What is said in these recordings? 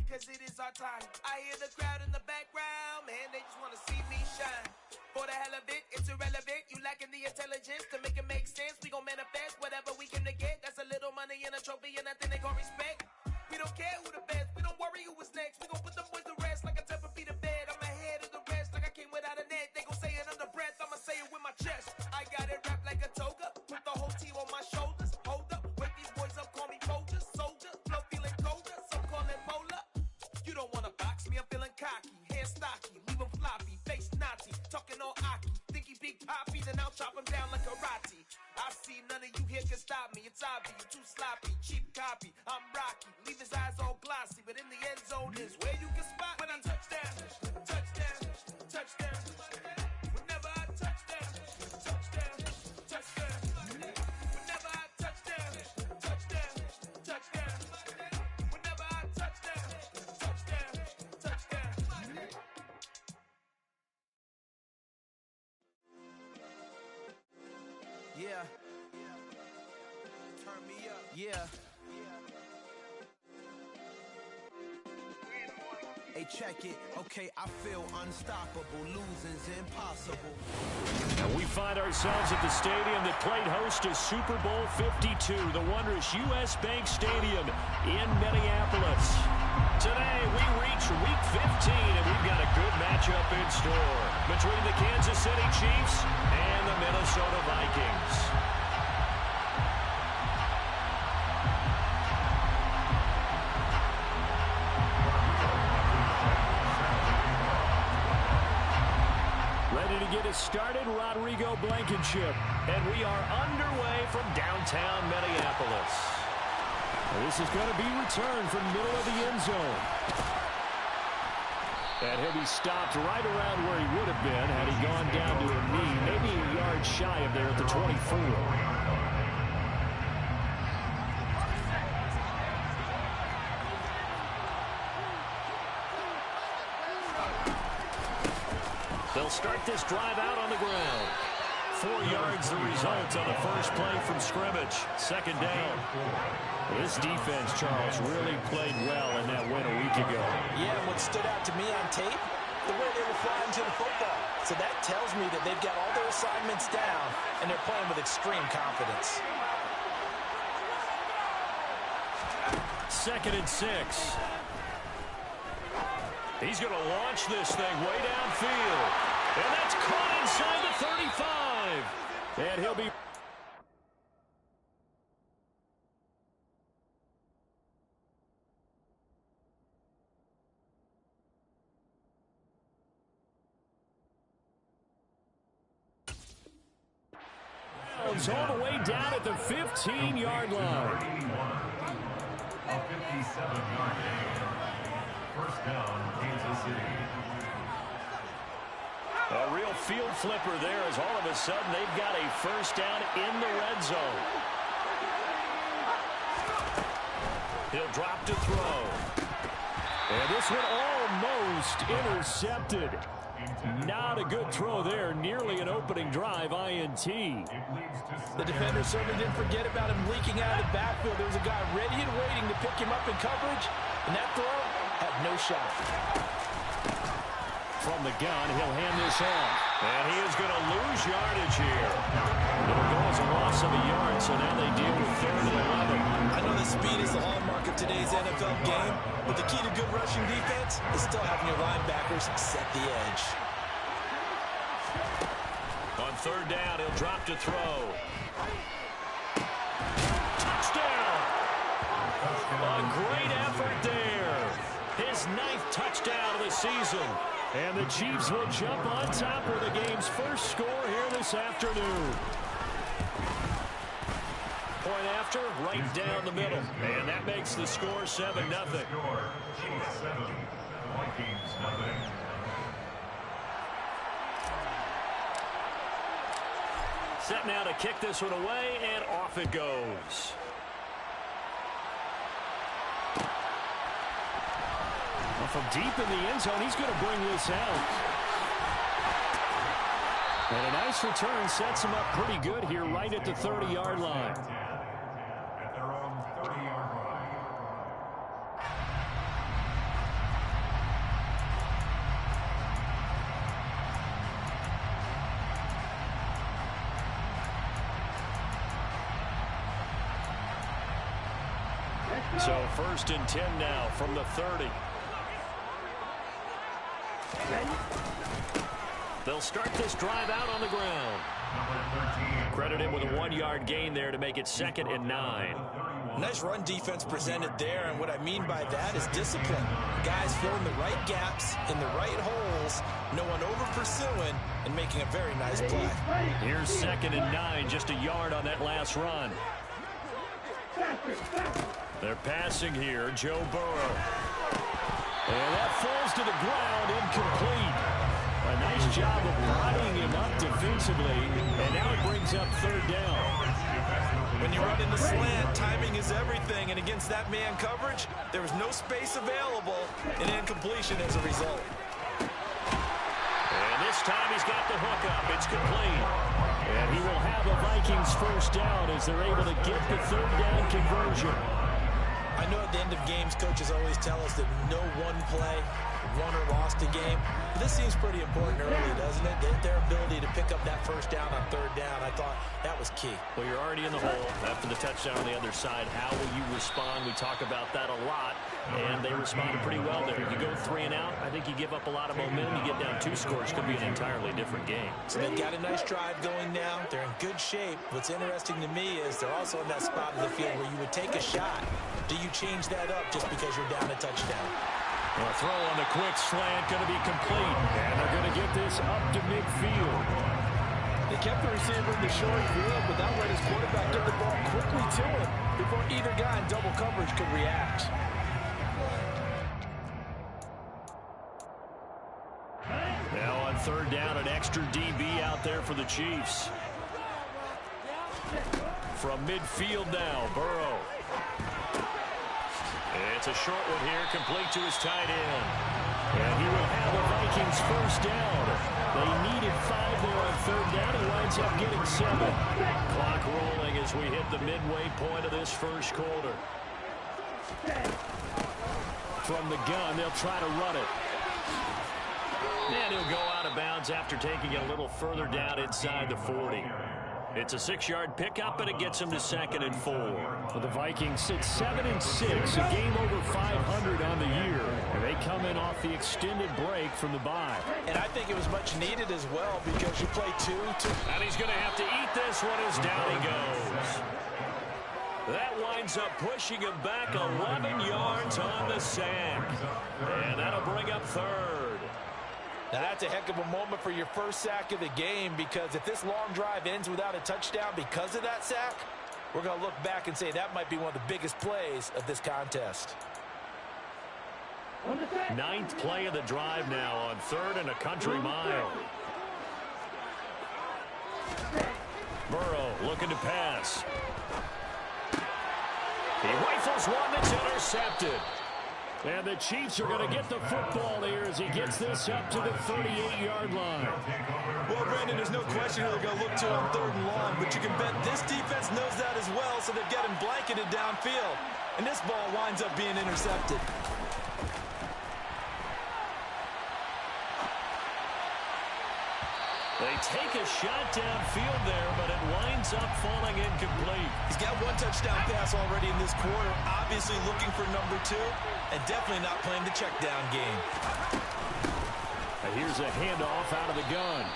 cause it is our time. I hear the crowd in the background, man, they just wanna see me shine. For the hell of it, it's irrelevant. You lacking the intelligence to make it make sense. We gon' manifest whatever we came to get. That's a little money and a trophy and nothing they call respect. We don't care who the best, we don't worry who was next. We gon' put them boys to rest like a 10 feet of bed. I'm ahead of the rest like I came without a net. They gon' say it under breath, I'ma say it with my chest. I got it wrapped like a toga, put the whole team on my shoulders. Hold up, wake these boys up, call me Folger, soldier. Flow feeling colder, some call it polar. You don't wanna box me, I'm feeling cocky. Hair stocky, leave him floppy, face naughty. Talking all Aki, think he big poppy, then I'll chop him down like karate. I see none of you here can stop me, it's obvious, you too sloppy, cheap copy. I'm Rocky, leave his eyes all glossy, but in the end zone is where you can spot when I touchdown, touchdown, touchdown. Whenever I touchdown, touchdown, touchdown. Whenever I touchdown, touchdown, touchdown. Whenever I touchdown, touchdown, touchdown. Yeah. Turn me up. Yeah. Hey, check it. Okay, I feel unstoppable. Losing's impossible. And we find ourselves at the stadium that played host to Super Bowl 52, the wondrous U.S. Bank Stadium in Minneapolis. Today, we reach Week 15, and we've got a good matchup in store between the Kansas City Chiefs and the Minnesota Vikings. Ready to get us started, Rodrigo Blankenship. And we are underway from downtown Minneapolis. This is going to be returned from the middle of the end zone. And he'll be stopped right around where he would have been had he gone down to a knee, maybe a yard shy of there at the 24. They'll start this drive out on the ground. 4 yards the result on the first play from scrimmage. Second down. This defense, Charles, really played well in that win a week ago. Yeah, and what stood out to me on tape, the way they were flying to the football. So that tells me that they've got all their assignments down, and they're playing with extreme confidence. 2nd and 6. He's going to launch this thing way downfield. And that's caught inside the 35. And he'll be... all the way down at the 15-yard line. A 57-yard gain. First down, Kansas City. A real field flipper there as all of a sudden they've got a first down in the red zone. He'll drop to throw. And this one almost intercepted. Not a good throw there. Nearly an opening drive INT. The defender certainly didn't forget about him leaking out of the backfield. There was a guy ready and waiting to pick him up in coverage. And that throw had no shot. From the gun, he'll hand this off. And he is going to lose yardage here. It'll go as a loss of a yard, so now they deal with 3rd and 11. I know the speed is the hallmark of today's NFL game, but the key to good rushing defense is still having your linebackers set the edge. On 3rd down, he'll drop to throw. Touchdown! A great effort there. His 9th touchdown of the season. And the Chiefs will jump on top with the game's first score here this afternoon. Point after, right down the middle. And that makes the score 7-0. Chiefs 7, Vikings 0. Set now to kick this one away, and off it goes. Well, from deep in the end zone, he's going to bring this out. And a nice return sets him up pretty good here right at the 30-yard line. At their own 30-yard line. So 1st and 10 now from the 30. They'll start this drive out on the ground. Credit him with a 1-yard gain there to make it 2nd and 9. Nice run defense presented there, and what I mean by that is discipline. Guys filling the right gaps in the right holes, no one over-pursuing, and making a very nice play. Here's 2nd and 9, just a yard on that last run. They're passing here, Joe Burrow. And that falls to the ground, incomplete. A nice job of bodying him up defensively, and now it brings up 3rd down. When you run in the slant, timing is everything, and against that man coverage, there was no space available, and incompletion as a result. And this time he's got the hook up. It's complete. And he will have a Vikings 1st down as they're able to get the 3rd down conversion. I know at the end of games, coaches always tell us that no one play won or lost a game. But this seems pretty important early, doesn't it? Their ability to pick up that 1st down on 3rd down, I thought that was key. Well, you're already in the hole after the touchdown on the other side. How will you respond? We talk about that a lot, and they responded pretty well there. You go 3 and out, I think you give up a lot of momentum. You get down 2 scores, could be an entirely different game. So they've got a nice drive going now. They're in good shape. What's interesting to me is they're also in that spot of the field where you would take a shot. Do you change that up just because you're down a touchdown? A throw on the quick slant, going to be complete. And they're going to get this up to midfield. They kept the receiver in the short field, but that let his quarterback get the ball quickly to him before either guy in double coverage could react. Now on 3rd down, an extra DB out there for the Chiefs. From midfield now, Burrow. It's a short one here, complete to his tight end. And he will have the Vikings 1st down. They needed 5 there on 3rd down. He winds up getting 7. Clock rolling as we hit the midway point of this 1st quarter. From the gun, they'll try to run it. And he'll go out of bounds after taking it a little further down inside the 40. It's a 6-yard pickup, and it gets him to 2nd and 4. Well, the Vikings sit 7-6, a game over 500 on the year. And they come in off the extended break from the bye. And I think it was much needed as well because you play 2. And he's going to have to eat this one as down he goes. That winds up pushing him back 11 yards on the sack. And that'll bring up 3rd. Now, that's a heck of a moment for your 1st sack of the game because if this long drive ends without a touchdown because of that sack, we're going to look back and say that might be one of the biggest plays of this contest. 9th play of the drive now on 3rd and a country mile. Burrow looking to pass. He rifles one that's intercepted. And the Chiefs are going to get the football here as he gets this up to the 38-yard line. Well, Brandon, there's no question who they're going to look to on 3rd and long, but you can bet this defense knows that as well, so they've got him blanketed downfield. And this ball winds up being intercepted. They take a shot downfield there, but it winds up falling incomplete. He's got 1 touchdown pass already in this quarter, obviously looking for number 2, and definitely not playing the check down game. And here's a handoff out of the gun.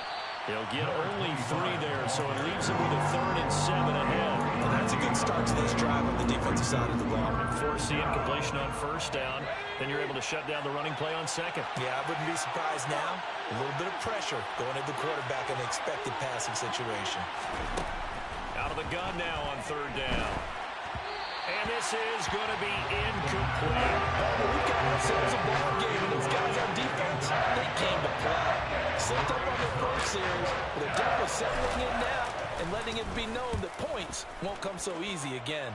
He'll get only 3 there, so it leaves him with a 3rd and 7 ahead. And that's a good start to this drive on the defensive side of the ball. Force the incompletion on 1st down, then you're able to shut down the running play on 2nd. Yeah, I wouldn't be surprised now. A little bit of pressure going at the quarterback in an expected passing situation. Out of the gun now on 3rd down. And this is going to be incomplete. We've got ourselves a ball game, and those guys on defense, they came to play. Slipped up on their 1st series, but they're definitely settling in now and letting it be known that points won't come so easy again.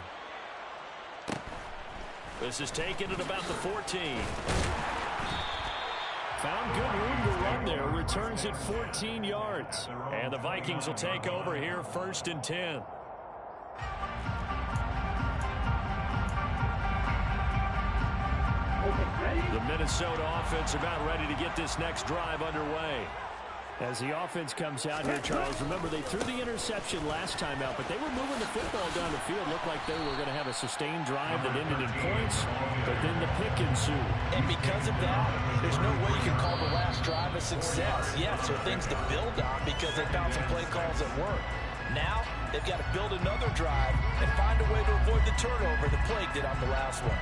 This is taken at about the 14. Found good room to run there. Returns at 14 yards. And the Vikings will take over here 1st and 10. The Minnesota offense about ready to get this next drive underway. As the offense comes out here, Charles, remember they threw the interception last time out, but they were moving the football down the field. Looked like they were going to have a sustained drive that ended in points, but then the pick ensued. And because of that, there's no way you can call the last drive a success. Yes, there are things to build on because they found some play calls that work. Now, they've got to build another drive and find a way to avoid the turnover that plagued it on the last one.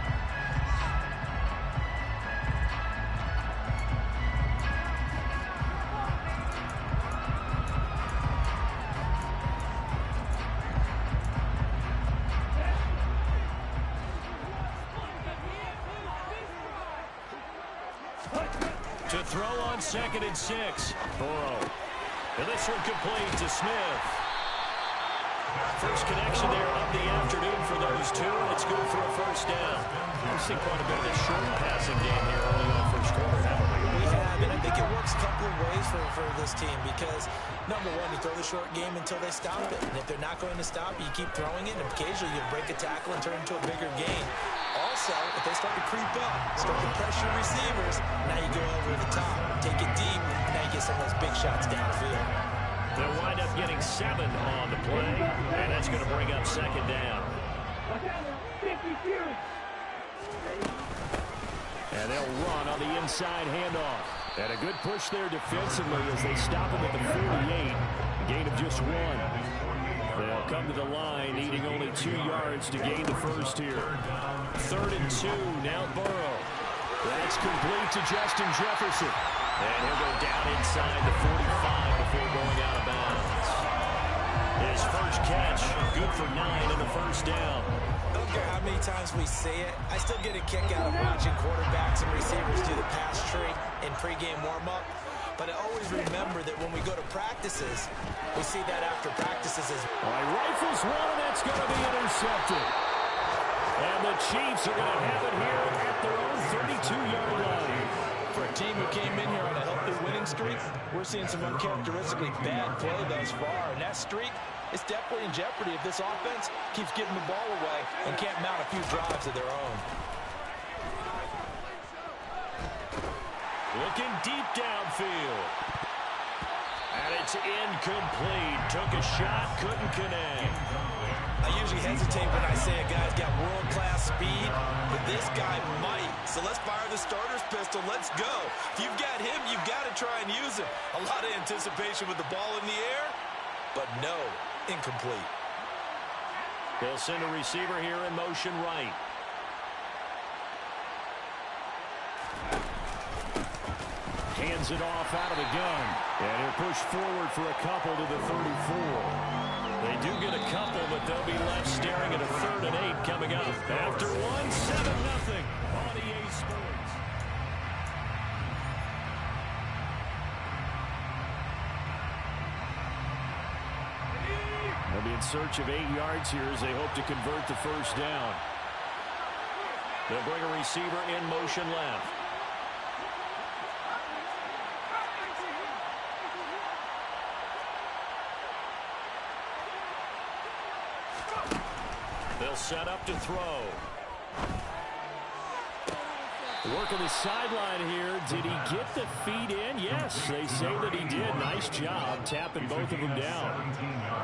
To throw on 2nd and 6. Burrow. And this one complete to Smith. First connection there of the afternoon for those two. It's good for a first down. We've seen quite a bit of a short passing game here early on first quarter, haven't we? We have, and I think it works a couple of ways for this team because, number one, you throw the short game until they stop it. And if they're not going to stop, you keep throwing it, and occasionally you break a tackle and turn it into a bigger gain. Also, if they start to creep up, start to pressure receivers, now you go over the top, take it deep, now you get some of those big shots downfield. They'll wind up getting 7 on the play, and that's going to bring up 2nd down. And they'll run on the inside handoff. And a good push there defensively as they stop him at the 48. A gain of just 1. They'll come to the line, needing only 2 yards to gain the first here. 3rd and 2, now Burrow. That's complete to Justin Jefferson. And he'll go down inside the 45 before going out of bounds. His first catch, good for 9 in the first down. I don't care how many times we say it, I still get a kick out of watching quarterbacks and receivers do the pass tree in pregame warm-up. But I always remember that when we go to practices, we see that after practices as well. Rifles one, that's going to be intercepted. And the Chiefs are going to have it here at their own 32-yard line. For a team who came in here on a healthy winning streak, we're seeing some uncharacteristically bad play thus far. And that streak is definitely in jeopardy if this offense keeps giving the ball away and can't mount a few drives of their own. Looking deep downfield. And it's incomplete. Took a shot, couldn't connect. I usually hesitate when I say a guy's got world-class speed, but this guy might. So let's fire the starter's pistol. Let's go. If you've got him, you've got to try and use him. A lot of anticipation with the ball in the air, but no, incomplete. They'll send a receiver here in motion right. Hands it off out of the gun. And he'll push forward for a couple to the 34. They do get a couple, but they'll be left staring at a 3rd and 8 coming up. After 1, 7-0 on EA Sports. They'll be in search of 8 yards here as they hope to convert the first down. They'll bring a receiver in motion left. They'll set up to throw. Working the sideline here. Did he get the feet in? Yes, they say that he did. Nice job tapping both of them down.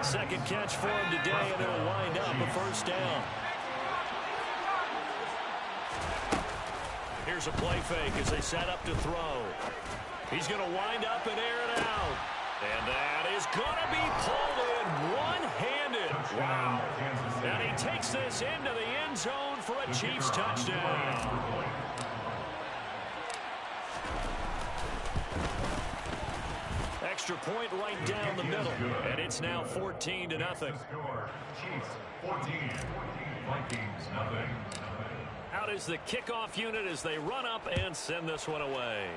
2nd catch for him today, and it'll wind up a first down. Here's a play fake as they set up to throw. He's going to wind up and air it out. And that is going to be pulled in one-handed. Wow. And he takes this into the end zone for a Chiefs touchdown. Extra point right down the middle. And it's now 14-0. Chiefs 14, Vikings nothing. Out is the kickoff unit as they run up and send this one away.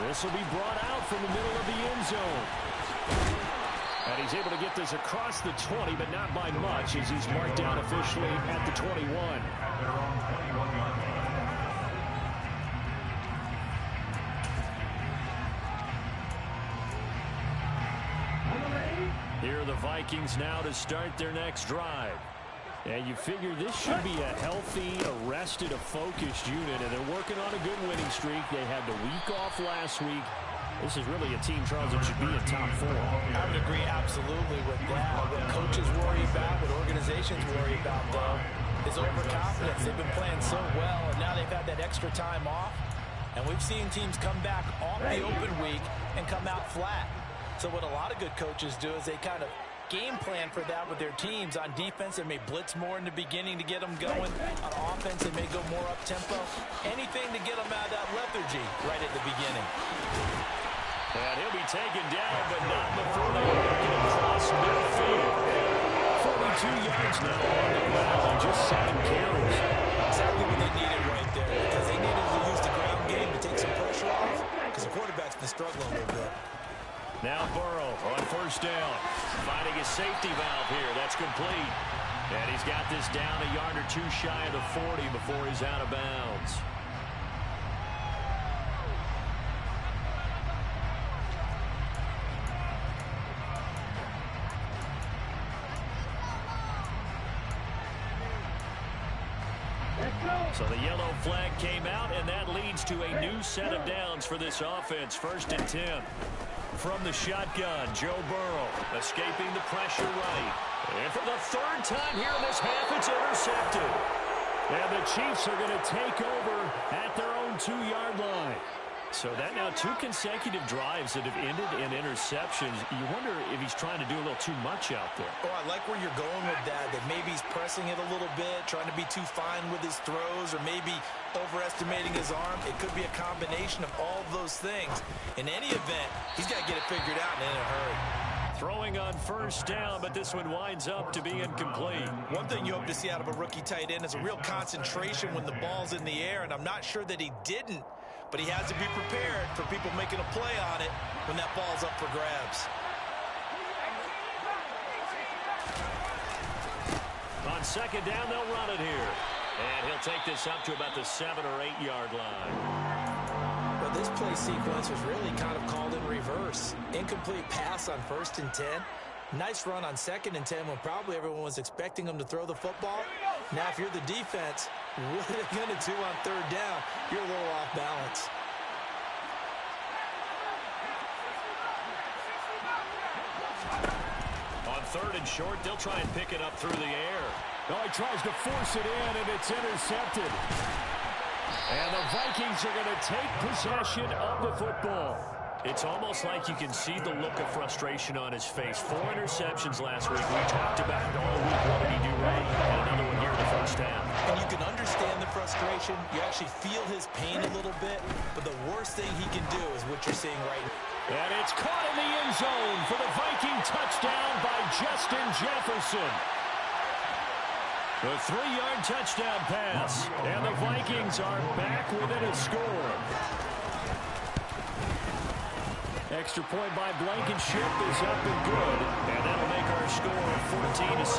This will be brought out from the middle of the end zone. And he's able to get this across the 20, but not by much as he's marked down officially at the 21. At their own 21-yard line. Here are the Vikings now to start their next drive. And you figure this should be a healthy, arrested, a focused unit, and they're working on a good winning streak. They had the week off last week. This is really a team, Charles, that should be in top 4. I would agree absolutely with that. What coaches worry about, what organizations worry about, though, is overconfidence. They've been playing so well, and now they've had that extra time off. And we've seen teams come back off the open week and come out flat. So what a lot of good coaches do is they kind of game plan for that with their teams. On defense, they may blitz more in the beginning to get them going. On offense, they may go more up-tempo. Anything to get them out of that lethargy right at the beginning. And he'll be taken down, but not before they get across midfield. 42 yards now on the ground on just 7 carries. Exactly what they needed right there, because they needed to use the ground game to take some pressure off, because the quarterback's been struggling a little bit. Now Burrow on first down, finding his safety valve here. That's complete. And he's got this down a yard or 2 shy of the 40 before he's out of bounds. So the yellow flag came out, and that leads to a new set of downs for this offense. 1st and 10. From the shotgun, Joe Burrow escaping the pressure right. And for the 3rd time here in this half, it's intercepted. And the Chiefs are going to take over at their own 2-yard line. So that now 2 consecutive drives that have ended in interceptions. You wonder if he's trying to do a little too much out there. Oh, I like where you're going with that maybe he's pressing it a little bit, trying to be too fine with his throws, or maybe overestimating his arm. It could be a combination of all of those things. In any event, he's got to get it figured out and in a hurry. Throwing on first down, but this one winds up to be incomplete. One thing you hope to see out of a rookie tight end is a real concentration when the ball's in the air, and I'm not sure that he didn't. But he has to be prepared for people making a play on it when that ball's up for grabs. On 2nd down, they'll run it here. And he'll take this up to about the 7- or 8-yard line. But this play sequence was really kind of called in reverse. Incomplete pass on 1st and 10. Nice run on 2nd and 10 when probably everyone was expecting him to throw the football. Now, if you're the defense, what are they going to do on 3rd down? You're a little off balance. On 3rd and short, they'll try and pick it up through the air. Oh, he tries to force it in, and it's intercepted. And the Vikings are going to take possession of the football. It's almost like you can see the look of frustration on his face. 4 interceptions last week. We talked about it all week. What did he do right? And another one here in the 1st half. And you can understand the frustration. You actually feel his pain a little bit. But the worst thing he can do is what you're seeing right now. And it's caught in the end zone for the Viking touchdown by Justin Jefferson. The 3-yard touchdown pass. And the Vikings are back within a score. Extra point by Blankenship is up and good. And that'll make our score 14-7.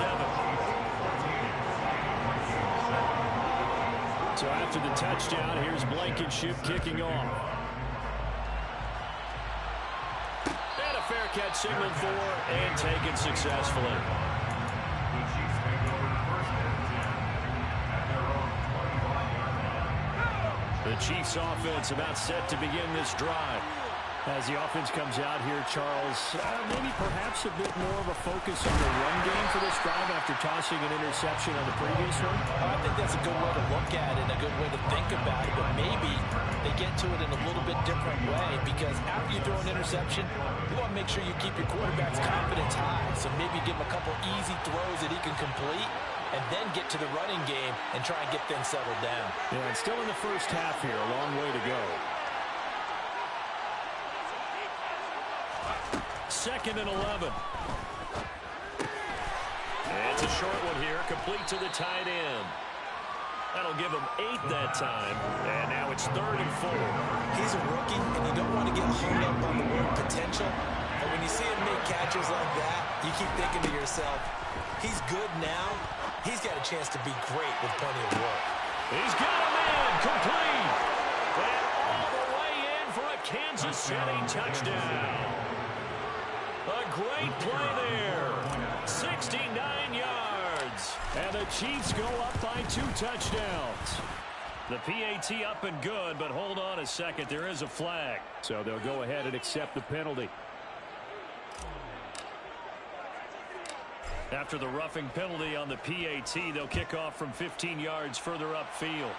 So after the touchdown, here's Blankenship kicking off. And a fair catch signaled for and taken successfully. The Chiefs offense about set to begin this drive. As the offense comes out here, Charles, maybe perhaps a bit more of a focus on the run game for this drive after tossing an interception on the previous one? I think that's a good way to look at it, a good way to think about it, but maybe they get to it in a little bit different way, because after you throw an interception, you want to make sure you keep your quarterback's confidence high, so maybe give him a couple easy throws that he can complete, and then get to the running game and try and get things settled down. Yeah, and still in the 1st half here, a long way to go. 2nd and 11. It's a short one here, complete to the tight end. That'll give him 8 that time, and now it's 3rd and 4. He's a rookie, and you don't want to get hung up on the word potential, but when you see him make catches like that, you keep thinking to yourself, he's good now, he's got a chance to be great with plenty of work. He's got a man, complete, and all the way in for a Kansas City touchdown. A great play there. 69 yards. yards. And the Chiefs go up by 2 touchdowns. The PAT up and good, but hold on a second. There is a flag. So they'll go ahead and accept the penalty. After the roughing penalty on the PAT, they'll kick off from 15 yards further upfield.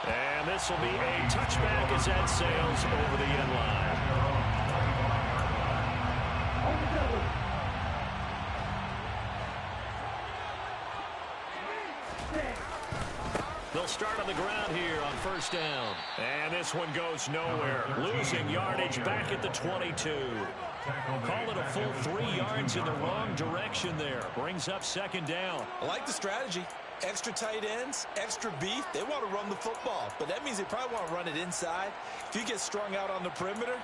And this will be a touchback as that sails over the end line. They'll start on the ground here on first down. And this one goes nowhere. Losing yardage back at the 22. Call it a full 3 yards in the wrong direction there. Brings up second down. I like the strategy. Extra tight ends, extra beef. They want to run the football, but that means they probably want to run it inside. If you get strung out on the perimeter,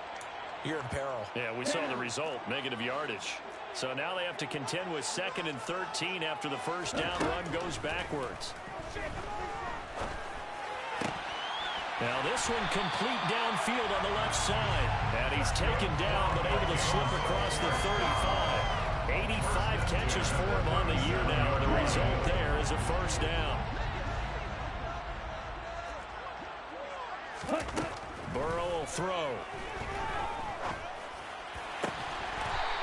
you're in peril. Yeah, we saw the result, negative yardage. So now they have to contend with 2nd and 13 after the first down run goes backwards. Now this one complete downfield on the left side. And he's taken down but able to slip across the 35. 85 catches for him on the year now. And the result there is a first down. Burrow will throw.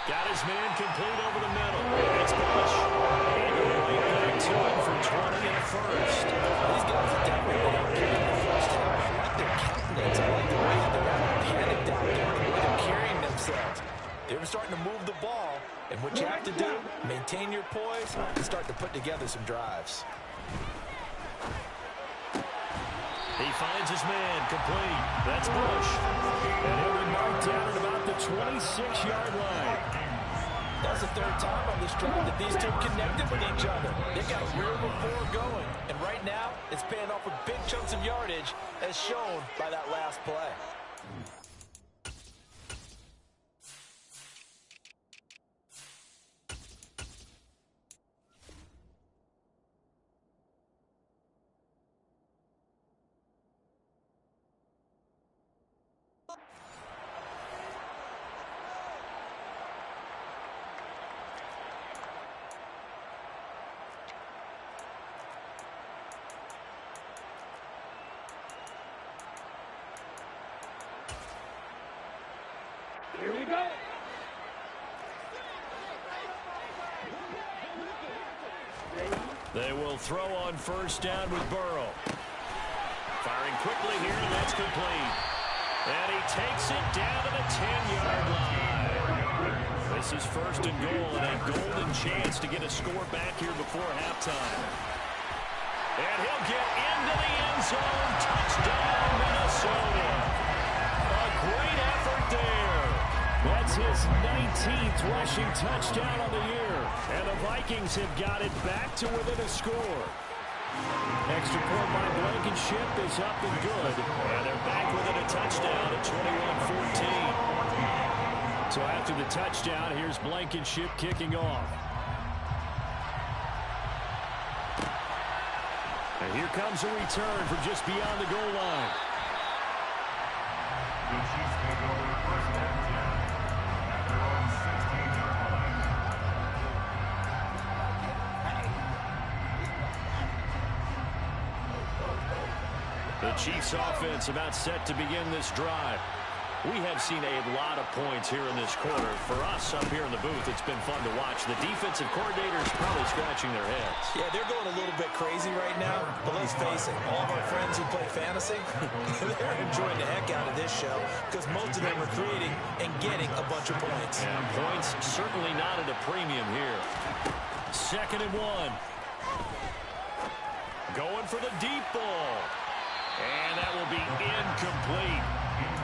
Got his man complete over the middle. It's Bush. And right back to him for 20 and a first. These guys are definitely not carrying the first half. I like their countenance. I like the way that they're not panicked out there, the way they're carrying themselves. They're starting to move the ball, and what you have to do, maintain your poise and start to put together some drives. He finds his man complete. That's Bush. And he'll be marked down at about the 26-yard line. That's the 3rd time on this drive that these two connected with each other. They've got a real rapport going. And right now, it's paying off with big chunks of yardage as shown by that last play. Here we go. They will throw on first down with Burrow. Firing quickly here, and that's complete. And he takes it down to the 10-yard line. This is first and goal, and a golden chance to get a score back here before halftime. And he'll get into the end zone. Touchdown, Minnesota. A great effort there. That's his 19th rushing touchdown of the year. And the Vikings have got it back to within a score. Extra point by Blankenship is up and good. And they're back within a touchdown at 21-14. So after the touchdown, here's Blankenship kicking off. And here comes a return from just beyond the goal line. The Chiefs take over the first and 10 at their own 16-yard line. The Chiefs offense about set to begin this drive. We have seen a lot of points here in this quarter. For us up here in the booth, it's been fun to watch. The defensive coordinators probably scratching their heads. Yeah, they're going a little bit crazy right now, but let's face it, all of our friends who play fantasy, they're enjoying the heck out of this show because most of them are creating and getting a bunch of points. Yeah, points certainly not at a premium here. 2nd and 1. Going for the deep ball. And that will be incomplete.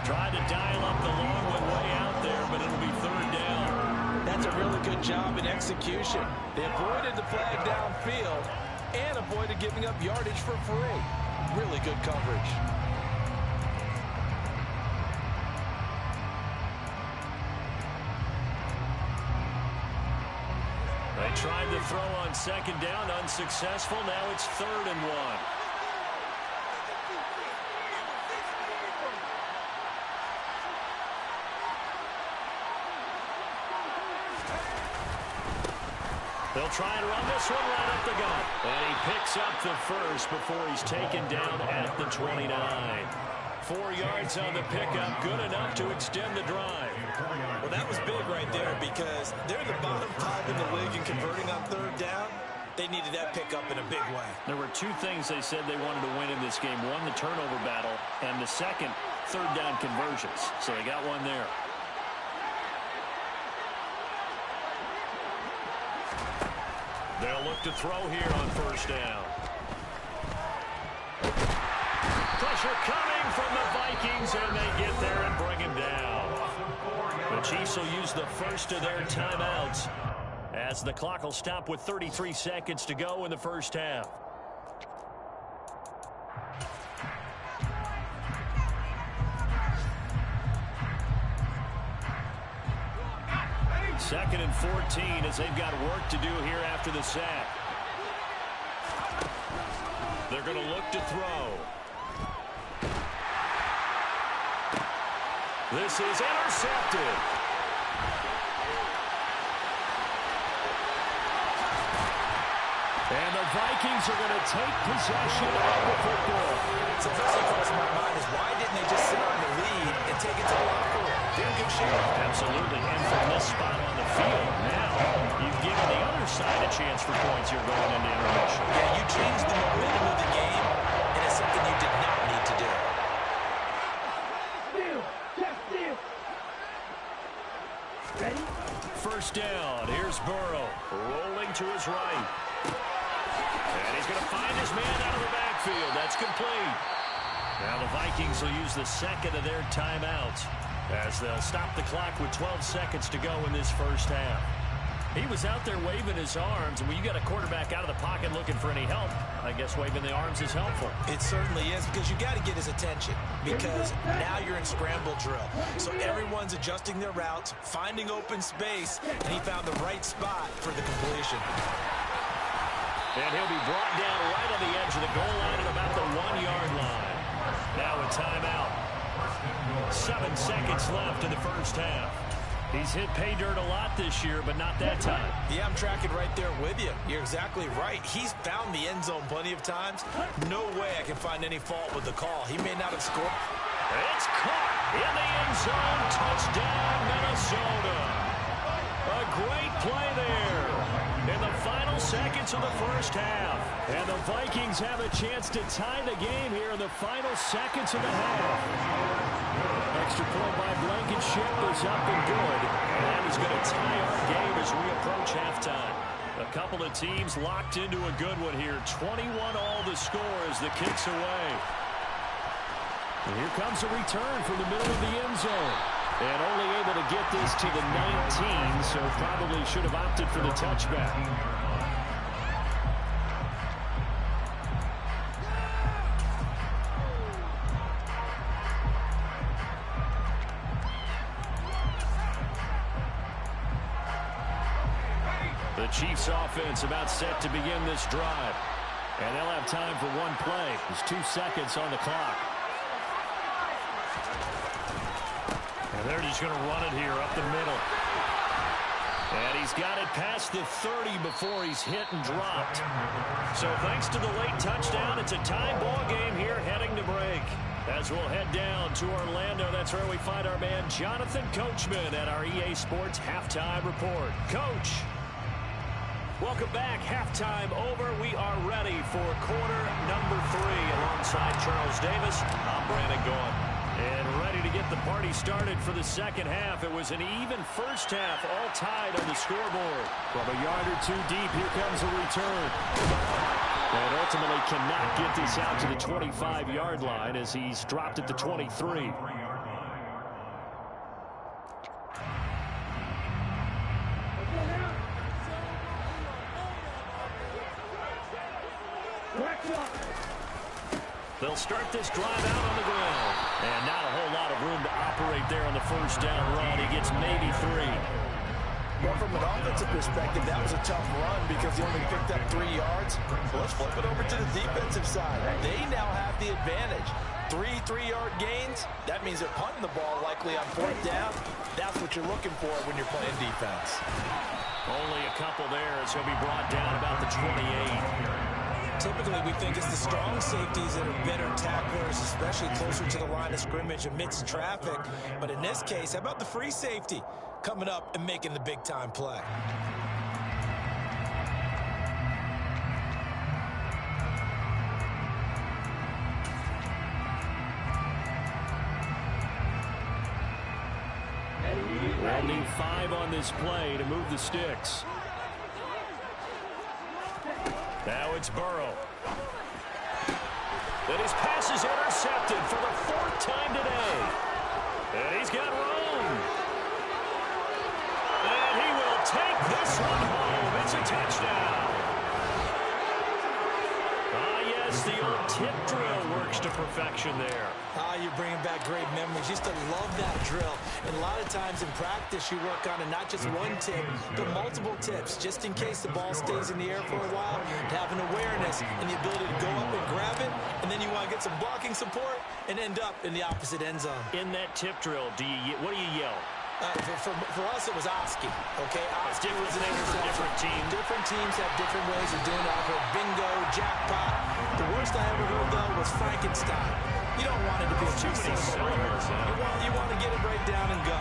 Tried to dial up the long one way out there, but it'll be 3rd down. That's a really good job in execution. They avoided the flag downfield and avoided giving up yardage for free. Really good coverage. They tried to throw on 2nd down, unsuccessful. Now it's 3rd and 1. They'll try and run this one right up the gut. And he picks up the first before he's taken down at the 29. 4 yards on the pickup, good enough to extend the drive. Well, that was big right there because they're the bottom 5 in the league in converting on third down. They needed that pickup in a big way. There were 2 things they said they wanted to win in this game. One, the turnover battle, and the second, third down conversions. So they got one there. They'll look to throw here on first down. Pressure coming from the Vikings, and they get there and bring him down. The Chiefs will use the first of their timeouts as the clock will stop with 33 seconds to go in the first half. Second and 14 as they've got work to do here after the sack. They're going to look to throw. This is intercepted. And the Vikings are going to take possession of the football. So the first thing across my mind is why didn't they just sit on the lead and take it to the locker room? They're in good shape. Absolutely. And from this spot on the field, now you've given the other side a chance for points here going into intermission. Yeah, you changed the momentum of the game, and it's something you did not need to do. Ready? First down. Here's Burrow rolling to his right. And he's going to find his man out of the backfield. That's complete. Now the Vikings will use the second of their timeouts as they'll stop the clock with 12 seconds to go in this first half. He was out there waving his arms, and when you got a quarterback out of the pocket looking for any help, I guess waving the arms is helpful. It certainly is, because you got to get his attention, because now you're in scramble drill. So everyone's adjusting their routes, finding open space, and he found the right spot for the completion. And he'll be brought down right on the edge of the goal line at about the 1-yard line. Now a timeout. 7 seconds left in the first half. He's hit pay dirt a lot this year, but not that time. Yeah, I'm tracking right there with you. You're exactly right. He's found the end zone plenty of times. No way I can find any fault with the call. He may not have scored. It's caught in the end zone. Touchdown, Minnesota. A great play there in the final seconds of the first half. And the Vikings have a chance to tie the game here in the final seconds of the half. Extra point by Blankenship is up and good. And that is going to tie our game as we approach halftime. A couple of teams locked into a good one here. 21 all the score as the kick's away. And here comes a return from the middle of the end zone. And only able to get this to the 19, so probably should have opted for the touchback. The Chiefs offense about set to begin this drive. And they'll have time for one play. There's 2 seconds on the clock. And they're just going to run it here up the middle. And he's got it past the 30 before he's hit and dropped. So thanks to the late touchdown, it's a tie ball game here heading to break. As we'll head down to Orlando, that's where we find our man Jonathan Coachman at our EA Sports Halftime Report. Coach, welcome back. Halftime over. We are ready for quarter number 3 alongside Charles Davis. I'm Brandon Gaughan. And ready to get the party started for the second half. It was an even first half, all tied on the scoreboard. From a yard or 2 deep, here comes a return. And ultimately cannot get this out to the 25-yard line as he's dropped at the 23. They'll start this drive out on the ground. And not a whole lot of room to operate there on the first down run. He gets maybe 3. But from an offensive perspective, that was a tough run because he only picked up 3 yards. Well, let's flip it over to the defensive side. They now have the advantage. 3-3-yard gains, that means they're punting the ball likely on 4th down. That's what you're looking for when you're playing defense. Only a couple there as he'll be brought down about the 28. Typically, we think it's the strong safeties that are better tacklers, especially closer to the line of scrimmage amidst traffic. But in this case, how about the free safety coming up and making the big-time play? We'll need 5 on this play to move the sticks. Now it's Burrow. And his pass is intercepted for the 4th time today. And he's got room. And he will take this one home. It's a touchdown. Ah, yes, the old tip drill works to perfection there. You're bringing back great memories. Used to love that drill. And a lot of times in practice, you work on it, not just one tip, but multiple tips, just in case the ball stays in the air for a while, to have an awareness and the ability to go up and grab it, and then you want to get some blocking support and end up in the opposite end zone. In that tip drill, what do you yell? For us, it was Oski. Okay, Oski was an different team. Different teams have different ways of doing it. I've heard bingo, jackpot. The worst I ever heard, though, was Frankenstein. You don't want it to be a too many syllables. You want to get it right down and go.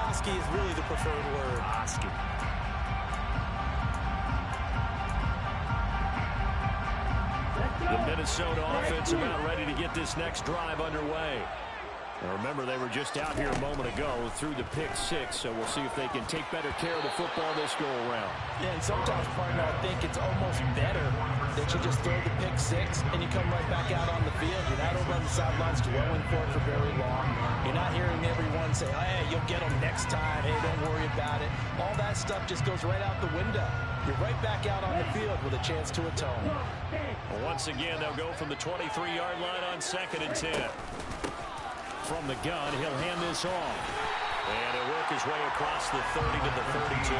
Oski is really the preferred word. Oski. The Minnesota offense about ready to get this next drive underway. Now remember, they were just out here a moment ago through the pick 6, so we'll see if they can take better care of the football this go-around. Yeah, and sometimes, partner, I think it's almost better that you just throw the pick 6 and you come right back out on the field. You're not over on the sidelines dwelling for it for very long. You're not hearing everyone say, hey, you'll get them next time. Hey, don't worry about it. All that stuff just goes right out the window. You're right back out on the field with a chance to atone. Well, once again, they'll go from the 23-yard line on 2nd and 10. From the gun, he'll hand this off. And he'll work his way across the 30 to the 32.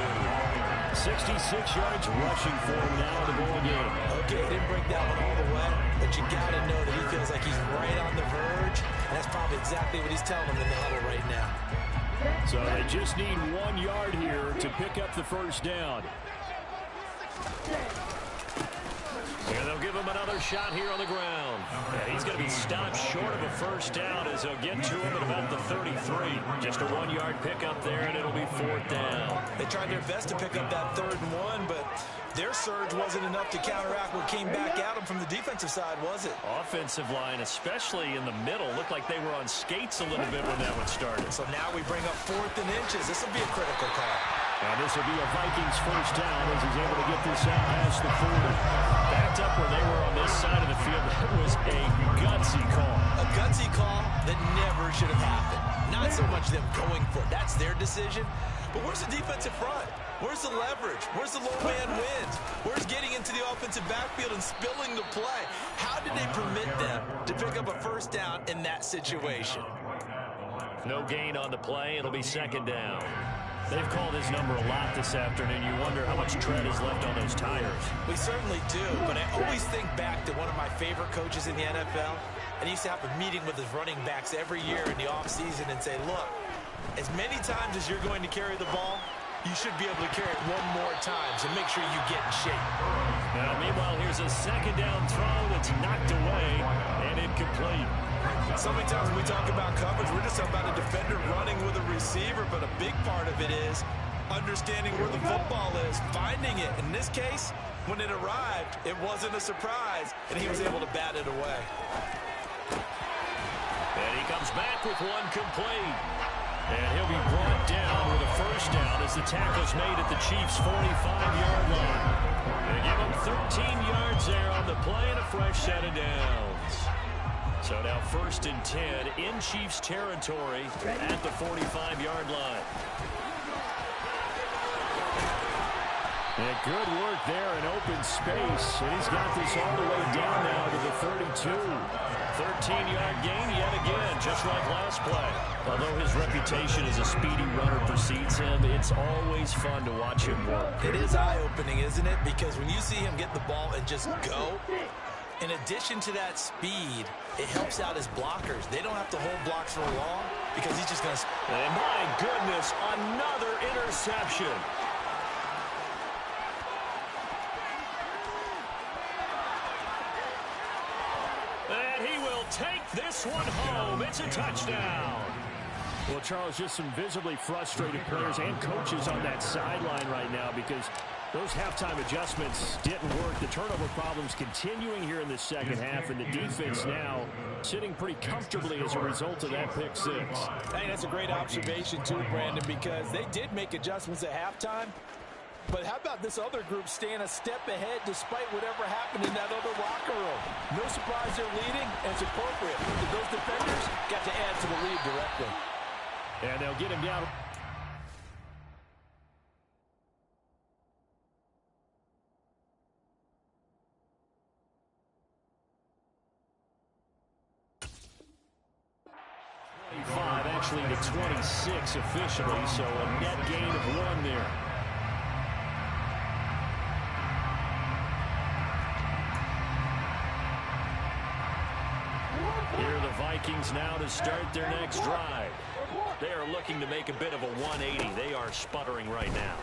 66 yards rushing for him now in the ball game. Okay, didn't break that one all the way, but you got to know that he feels like he's right on the verge, and that's probably exactly what he's telling them in the huddle right now. So they just need 1 yard here to pick up the first down. And they'll give him another shot here on the ground. And he's going to be stopped short of a first down as they'll get to him at about the 33. Just a 1 yard pickup there, and it'll be 4th down. They tried their best to pick up that 3rd and 1, but their surge wasn't enough to counteract what came back at them from the defensive side, was it? Offensive line, especially in the middle, looked like they were on skates a little bit when that one started. So now we bring up 4th and inches. This will be a critical call. And this will be a Vikings first down as he's able to get this out past the 40. Backed up where they were on this side of the field. That was a gutsy call. A gutsy call that never should have happened. Not so much them going for it. That's their decision. But where's the defensive front? Where's the leverage? Where's the low man wins? Where's getting into the offensive backfield and spilling the play? How did they permit them to pick up a first down in that situation? No gain on the play. It'll be 2nd down. They've called his number a lot this afternoon. You wonder how much tread is left on those tires. We certainly do, but I always think back to one of my favorite coaches in the NFL, and he used to have a meeting with his running backs every year in the offseason and say, look, as many times as you're going to carry the ball, you should be able to carry it one more time, so make sure you get in shape. Now, meanwhile, here's a 2nd down throw that's knocked away and incomplete. So many times when we talk about coverage, we're just talking about a defender running with a receiver, but a big part of it is understanding where the football is, finding it. In this case, when it arrived, it wasn't a surprise, and he was able to bat it away. And he comes back with one complete. And he'll be brought down with a first down as the tackle's made at the Chiefs' 45-yard line. They give him 13 yards there on the play and a fresh set of downs. So now 1st and 10 in Chiefs territory at the 45-yard line. And good work there in open space. And he's got this all the way down now to the 32. 13-yard gain yet again, just like last play. Although his reputation as a speedy runner precedes him, it's always fun to watch him work. It is eye-opening, isn't it? Because when you see him get the ball and just go, In addition to that speed, it helps out his blockers. They don't have to hold blocks for long because he's just going to... And my goodness, another interception. And he will take this one home. It's a touchdown. Well, Charles, just some visibly frustrated players and coaches on that sideline right now because those halftime adjustments didn't work. The turnover problems continuing here in the second half, and the defense now sitting pretty comfortably as a result of that pick six. Hey, that's a great observation too, Brandon, because they did make adjustments at halftime. But how about this other group staying a step ahead despite whatever happened in that other locker room? No surprise they're leading, and it's appropriate. Those defenders got to add to the lead directly. And they'll get him down. Actually to 26 officially, so a net gain of 1 there. Here are the Vikings now to start their next drive. They are looking to make a bit of a 180. They are sputtering right now.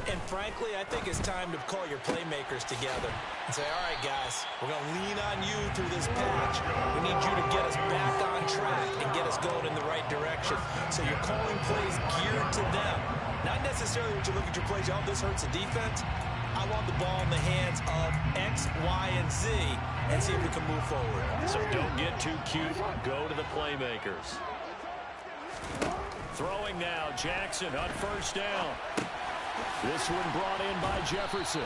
And frankly, I think it's time to call your playmakers together and say, all right, guys, we're going to lean on you through this patch. We need you to get us back on track and get us going in the right direction. So you're calling plays geared to them. Not necessarily what you look at your plays, oh, this hurts the defense. I want the ball in the hands of X, Y, and Z and see if we can move forward. So don't get too cute. Go to the playmakers. Throwing now, Jackson on first down. This one brought in by Jefferson.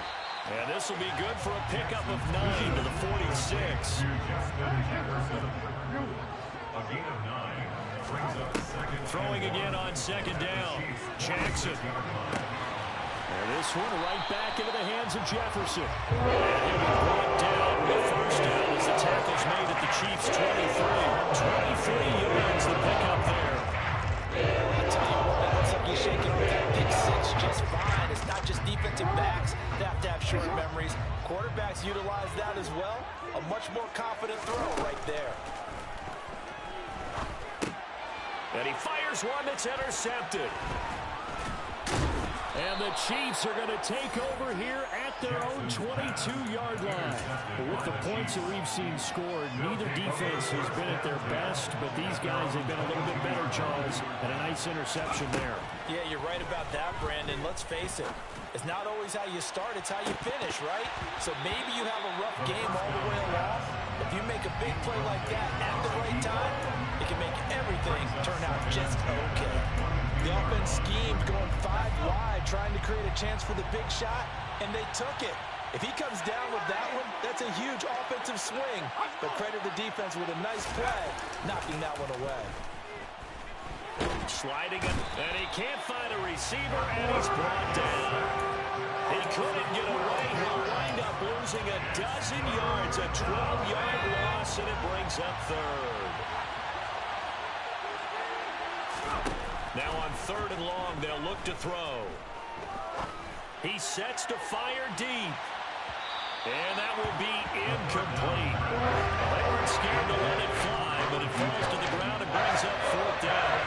And this will be good for a pickup of 9 to the 46. Throwing again on second down. Jackson. And this one right back into the hands of Jefferson. And he'll be brought down with first down as the tackle's made at the Chiefs' 23. 23 yards the pickup there. I'll tell you what, it looks like he's shaking with that pick six just fine. It's not just defensive backs that have to have short memories. Quarterbacks utilize that as well. A much more confident throw right there. And he fires one that's intercepted. And the Chiefs are going to take over here at their own 22-yard line. But with the points that we've seen scored, neither defense has been at their best, but these guys have been a little bit better, Charles, and a nice interception there. Yeah, you're right about that, Brandon. Let's face it. It's not always how you start, it's how you finish, right? So maybe you have a rough game all the way along. If you make a big play like that at the right time, it can make everything turn out just okay. The offense schemed going 5 wide, trying to create a chance for the big shot, and they took it. If he comes down with that one, that's a huge offensive swing. But credit the defense with a nice play, knocking that one away. Sliding it, and he can't find a receiver, and he's brought down. He couldn't get away. He'll wind up losing a dozen yards, a 12-yard loss, and it brings up third. Now on third and long, they'll look to throw. He sets to fire deep. And that will be incomplete. They weren't scared to let it fly, but it falls to the ground and brings up fourth down.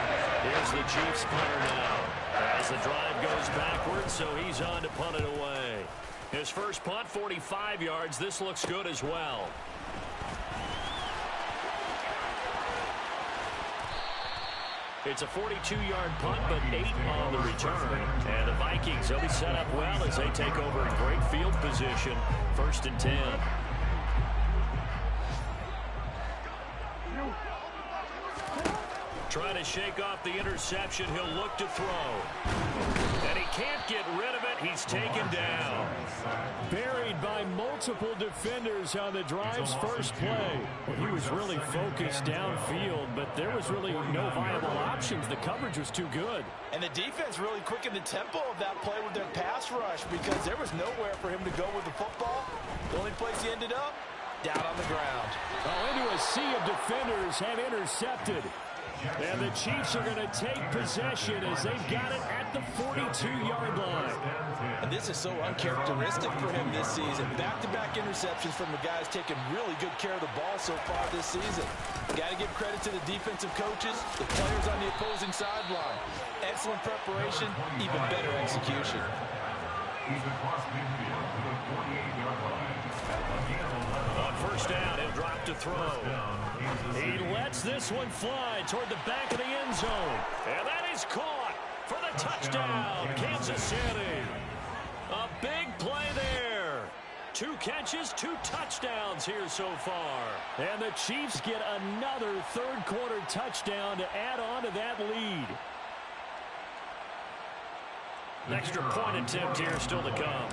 Here's the Chiefs punter now. As the drive goes backwards, so he's on to punt it away. His first punt, 45 yards. This looks good as well. It's a 42-yard punt, but 8 on the return. And the Vikings, they'll be set up well as they take over in great field position. 1st and 10. Trying to shake off the interception. He'll look to throw. And he can't get rid of it. He's taken down. Buried by multiple defenders on the drive's first play. Well, he was really focused downfield, but there was really no viable options. The coverage was too good. And the defense really quickened the tempo of that play with their pass rush because there was nowhere for him to go with the football. The only place he ended up, down on the ground. Oh, into a sea of defenders and intercepted. And the Chiefs are going to take possession as they've got it at the 42-yard line. And this is so uncharacteristic for him this season. Back-to-back interceptions from the guys taking really good care of the ball so far this season. Got to give credit to the defensive coaches, the players on the opposing sideline. Excellent preparation, even better execution. On first down, he'll drop to throw. He lets this one fly toward the back of the end zone. And that is caught for the touchdown, Kansas City. A big play there. 2 catches, 2 touchdowns here so far. And the Chiefs get another third-quarter touchdown to add on to that lead. An extra point attempt here still to come.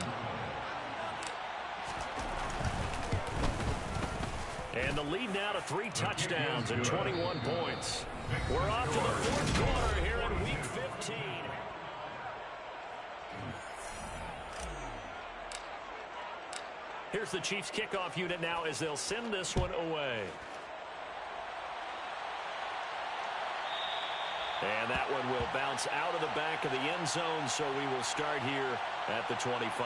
And the lead now to 3 touchdowns and 21 points. We're off to the fourth quarter here in Week 15. Here's the Chiefs kickoff unit now as they'll send this one away. And that one will bounce out of the back of the end zone, so we will start here at the 25.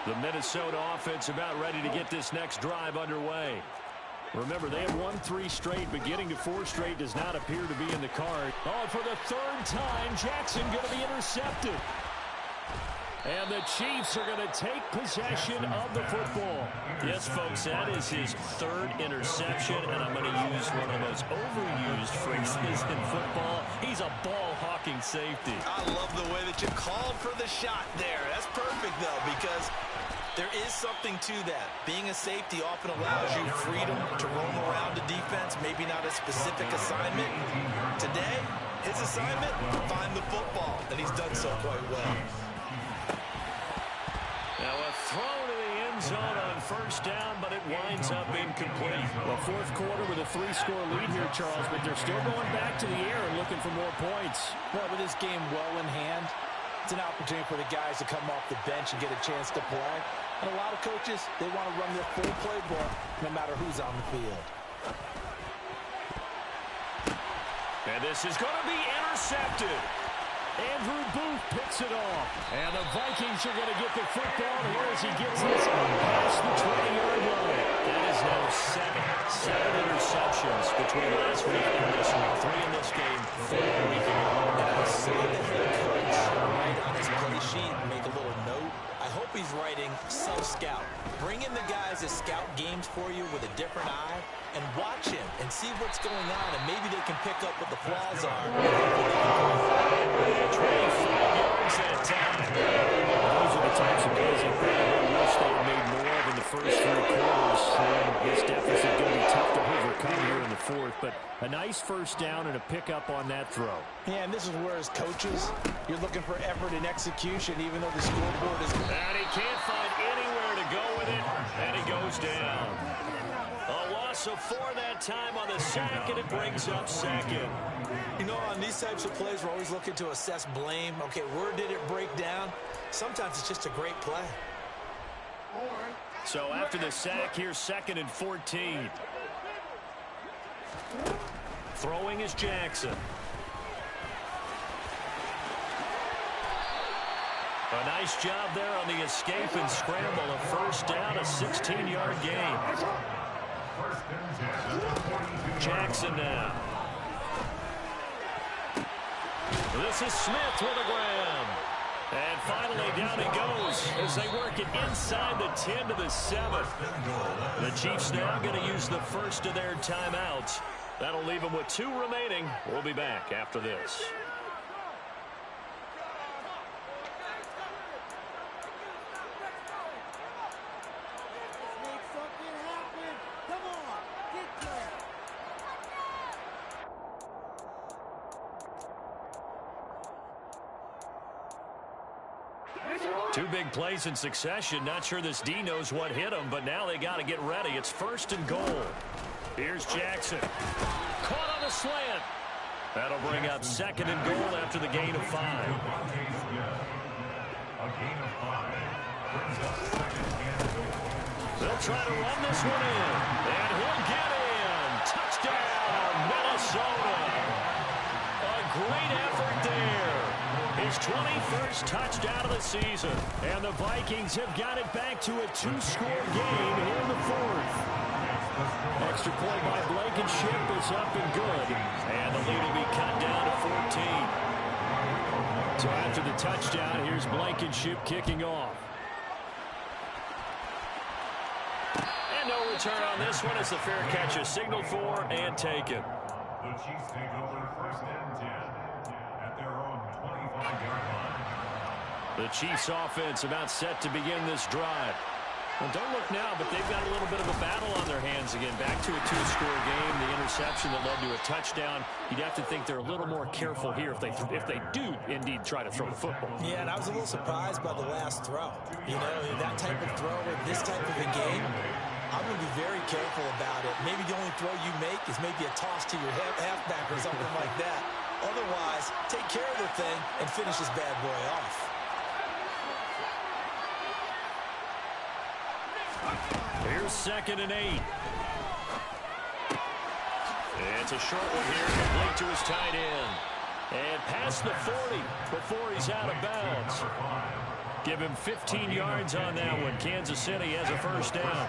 The Minnesota offense about ready to get this next drive underway. Remember, they have won 3 straight, but getting to 4 straight does not appear to be in the card. Oh, for the 3rd time, Jackson going to be intercepted. And the Chiefs are going to take possession of the football. Yes, folks, that is his 3rd interception, and I'm going to use one of the most overused phrases in football. He's a ball-hawking safety. I love the way that you called for the shot there. That's perfect, though, because there is something to that. Being a safety often allows you freedom to roam around the defense, maybe not a specific assignment. Today, his assignment, find the football, and he's done so quite well. Now a throw to the end zone on first down, but it winds up incomplete. Well, fourth quarter with a 3-score lead here, Charles, but they're still going back to the air and looking for more points. Well, with this game well in hand, it's an opportunity for the guys to come off the bench and get a chance to play. And a lot of coaches, they want to run their full playbook no matter who's on the field. And this is going to be intercepted. Andrew Booth picks it off. And the Vikings are going to get the football here as he gets this past the 20-yard line. That is now 7 interceptions between last week and this week. 3 in this game, 4 in the week. And I saw the head coach write on his play sheet and make a little note. I hope he's writing self-scout. Bring in the guys that scout games for you with a different eye and watch him and see what's going on, and maybe they can pick up what the flaws are. 25 yards that time. Those are the types of plays I probably wish they had made more of in the first 3 quarters. This deficit going to be tough to overcome here in the fourth, but a nice first down and a pickup on that throw. Yeah, and this is where, as coaches, you're looking for effort and execution, even though the scoreboard is... And he can't find anywhere to go with it, and he goes down. A loss of 4 that time on the sack, and it brings up second. You know, on these types of plays, we're always looking to assess blame. Okay, where did it break down? Sometimes it's just a great play. So after the sack, here's 2nd and 14. Throwing is Jackson. A nice job there on the escape and scramble. A first down, a 16-yard gain. Jackson now. This is Smith with a grab. And finally down he goes as they work it inside the 10 to the 7. The Chiefs now going to use the first of their timeouts. That'll leave them with 2 remaining. We'll be back after this. Two big plays in succession. Not sure this D knows what hit him, but now they got to get ready. It's 1st and goal. Here's Jackson. Caught on the slant. That'll bring up 2nd and goal after the gain of 5. They'll try to run this one in, and he'll get in. Touchdown, Minnesota. A great effort there. His 21st touchdown of the season. And the Vikings have got it back to a 2-score game here in the fourth. Extra point by Blankenship is up and good. And the lead will be cut down to 14. So after the touchdown, here's Blankenship kicking off. And no return on this one as the fair catch is signaled for and taken. The Chiefs take over 1st and 10 at their own 25-yard line. The Chiefs offense about set to begin this drive. Well, don't look now, but they've got a little bit of a battle on their hands again. Back to a 2-score game. The interception that led to a touchdown. You'd have to think they're a little more careful here if they do indeed try to throw the football. Yeah, and I was a little surprised by the last throw. You know, that type of throw in this type of a game, I'm going to be very careful about it. Maybe the only throw you make is maybe a toss to your halfback or something like that. Otherwise, take care of the thing and finish this bad boy off. Here's 2nd and 8. It's a short one here, complete to his tight end. And past the 40 before he's out of bounds. Give him 15 yards on that one. Kansas City has a 1st down.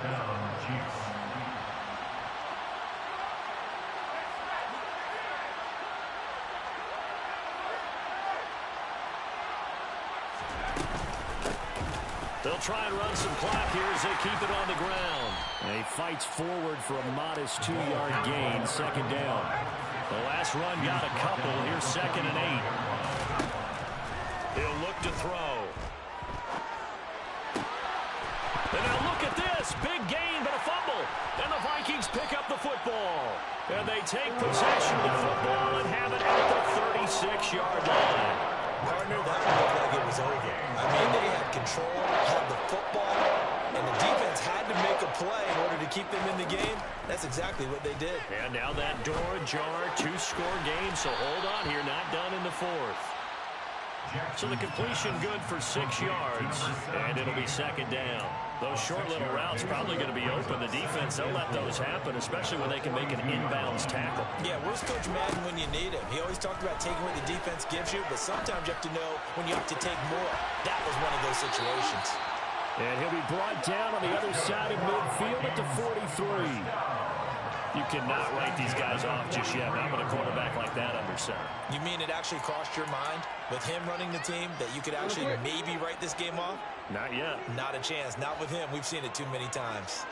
They'll try and run some clock here as they keep it on the ground. And he fights forward for a modest 2-yard gain, 2nd down. The last run got a couple. Here's 2nd and 8. He'll look to throw. And now look at this. Big gain, but a fumble. And the Vikings pick up the football. And they take possession of the football and have it at the 36-yard line. Partner, that looked like it was over. I mean, they had control, had the football, and the defense had to make a play in order to keep them in the game. That's exactly what they did. And now that door ajar, 2-score game, so hold on here, not done in the 4th. So the completion good for 6 yards, and it'll be 2nd down. Those short little routes probably going to be open. The defense, they'll let those happen, especially when they can make an inbounds tackle. Yeah, where's Coach Madden when you need him? He always talked about taking what the defense gives you, but sometimes you have to know when you have to take more. That was one of those situations. And he'll be brought down on the other side of midfield at the 43. You cannot write these guys off just yet, not with a quarterback like that under center. You mean it actually crossed your mind with him running the team that you could actually maybe write this game off? Not yet. Not a chance. Not with him. We've seen it too many times.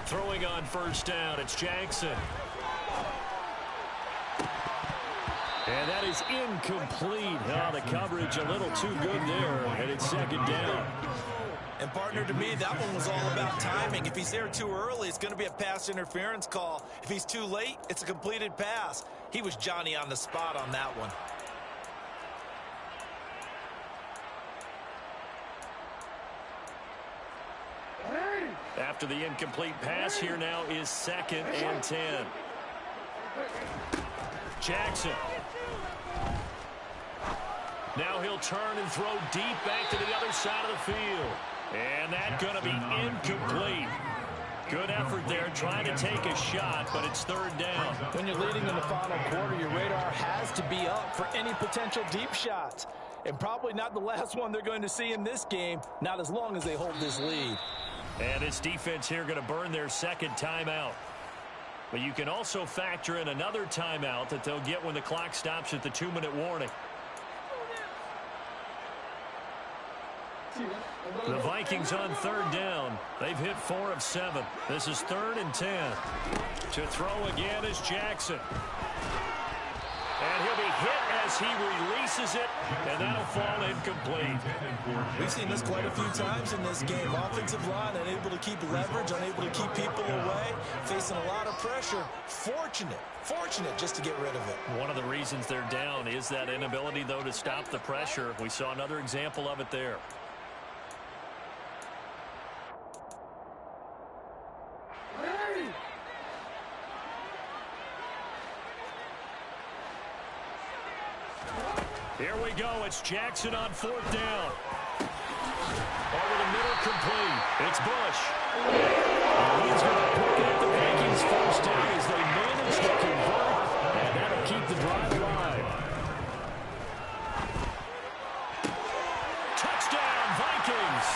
Throwing on 1st down, it's Jackson. And that is incomplete. Oh, the coverage a little too good there, and it's 2nd down. And, partner, to me, that one was all about timing. If he's there too early, it's going to be a pass interference call. If he's too late, it's a completed pass. He was Johnny on the spot on that one. After the incomplete pass, here now is 2nd and 10. Jackson. Now he'll turn and throw deep back to the other side of the field. And that's going to be incomplete. Good effort there, trying to take a shot, but it's 3rd down. When you're leading in the final quarter, your radar has to be up for any potential deep shots. And probably not the last one they're going to see in this game, not as long as they hold this lead. And this defense here going to burn their 2nd timeout. But you can also factor in another timeout that they'll get when the clock stops at the 2-minute warning. The Vikings on 3rd down. They've hit 4 of 7. This is 3rd and 10. To throw again is Jackson. And he'll be hit as he releases it, and that'll fall incomplete. We've seen this quite a few times in this game. Offensive line unable to keep leverage, unable to keep people away, facing a lot of pressure. Fortunate just to get rid of it. One of the reasons they're down is that inability, though, to stop the pressure. We saw another example of it there. Here we go. It's Jackson on 4th down. Over the incomplete. It's Bush. He's going to pick up the Vikings first down as they manage to convert, and that'll keep the drive alive. Touchdown, Vikings.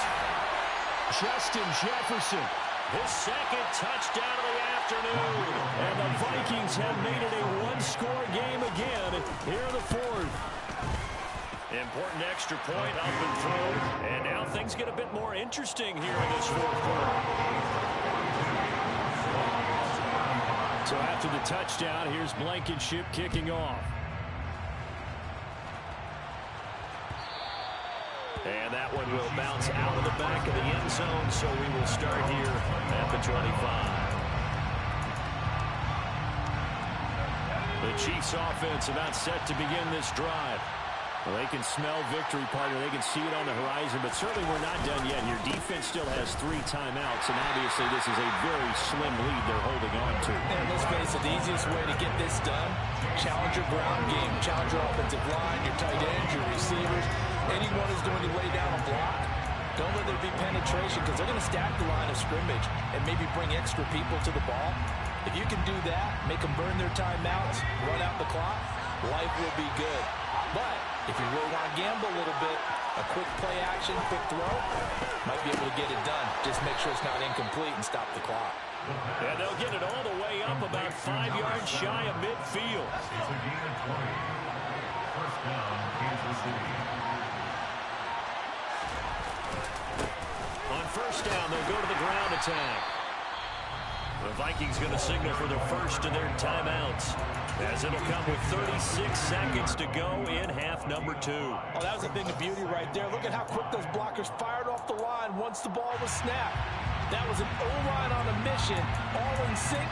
Justin Jefferson, his second touchdown of the afternoon. And the Vikings have made it a one-score game again here in the fourth. Important extra point up and through. And now things get a bit more interesting here in this fourth quarter. So after the touchdown, here's Blankenship kicking off. And that one will bounce out of the back of the end zone, so we will start here at the 25. The Chiefs offense about set to begin this drive. Well, they can smell victory, partner. They can see it on the horizon, but certainly we're not done yet here. Defense still has 3 timeouts, and obviously this is a very slim lead they're holding on to. And let's face it, the easiest way to get this done, challenge your ground game, challenge your offensive line, your tight ends, your receivers, anyone who's going to lay down a block. Don't let there be penetration because they're going to stack the line of scrimmage and maybe bring extra people to the ball. If you can do that, make them burn their timeouts, run out the clock, life will be good. But if you really want to gamble a little bit, a quick play action, quick throw, might be able to get it done. Just make sure it's not incomplete and stop the clock. And they'll get it all the way up about 5 yards shy of midfield. It's a gain of 20. First down, Kansas City. On first down, they'll go to the ground attack. The Vikings going to signal for their first of their timeouts, as it'll come with 36 seconds to go in half number 2. Oh, that was a thing of beauty right there. Look at how quick those blockers fired off the line once the ball was snapped. That was an O-line on a mission, all in sync,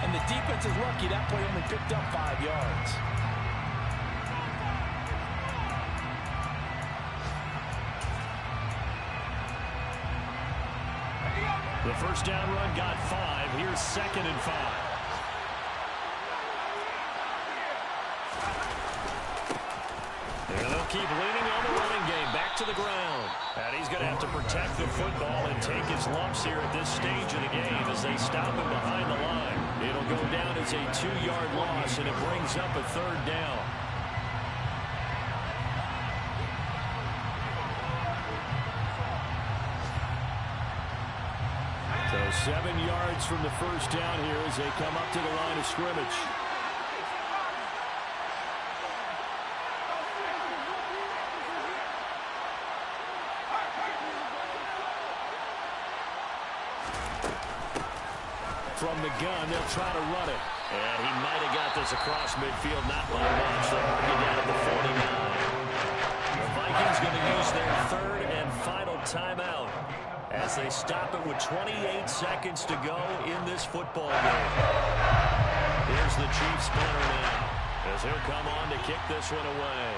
and the defense is lucky that play only picked up 5 yards. The first down run got 5. Here's 2nd and 5. And they'll keep leaning on the running game. Back to the ground. And he's going to have to protect the football and take his lumps here at this stage of the game as they stop him behind the line. It'll go down as a 2-yard loss, and it brings up a 3rd down. So 7 yards from the first down here as they come up to the line of scrimmage. From the gun, they'll try to run it. And he might have got this across midfield, not by much. They'll bring it down at the 49. The Vikings going to use their 3rd and final timeout as they stop it with 28 seconds to go in this football game. Here's the Chiefs punter now as he'll come on to kick this one away.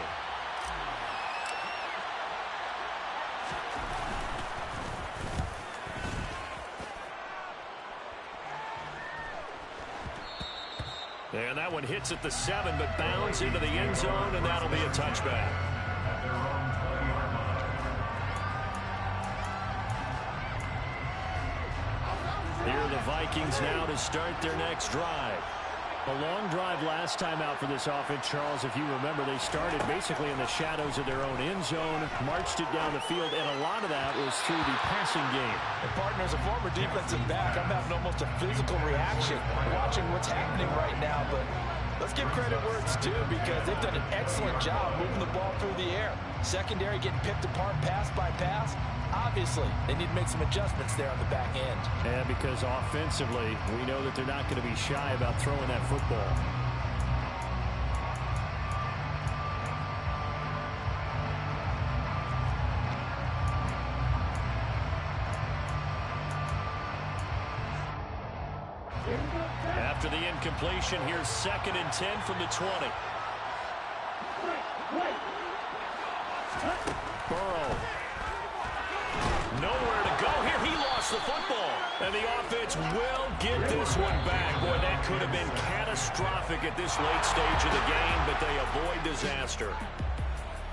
And that one hits at the 7, but bounds into the end zone, and that'll be a touchback. At their own 20-yard line. Here are the Vikings now to start their next drive. A long drive last time out for this offense, Charles. If you remember, they started basically in the shadows of their own end zone, marched it down the field, and a lot of that was through the passing game. And partner, as a former defensive back, I'm having almost a physical reaction watching what's happening right now. But let's give credit where it's due because they've done an excellent job moving the ball through the air. Secondary getting picked apart pass by pass. Obviously, they need to make some adjustments there on the back end. And because offensively, we know that they're not going to be shy about throwing that football. After the incompletion, here's 2nd and 10 from the 20. Burrow. Nowhere to go here. He lost the football. And the offense will get this one back. Boy, that could have been catastrophic at this late stage of the game, but they avoid disaster.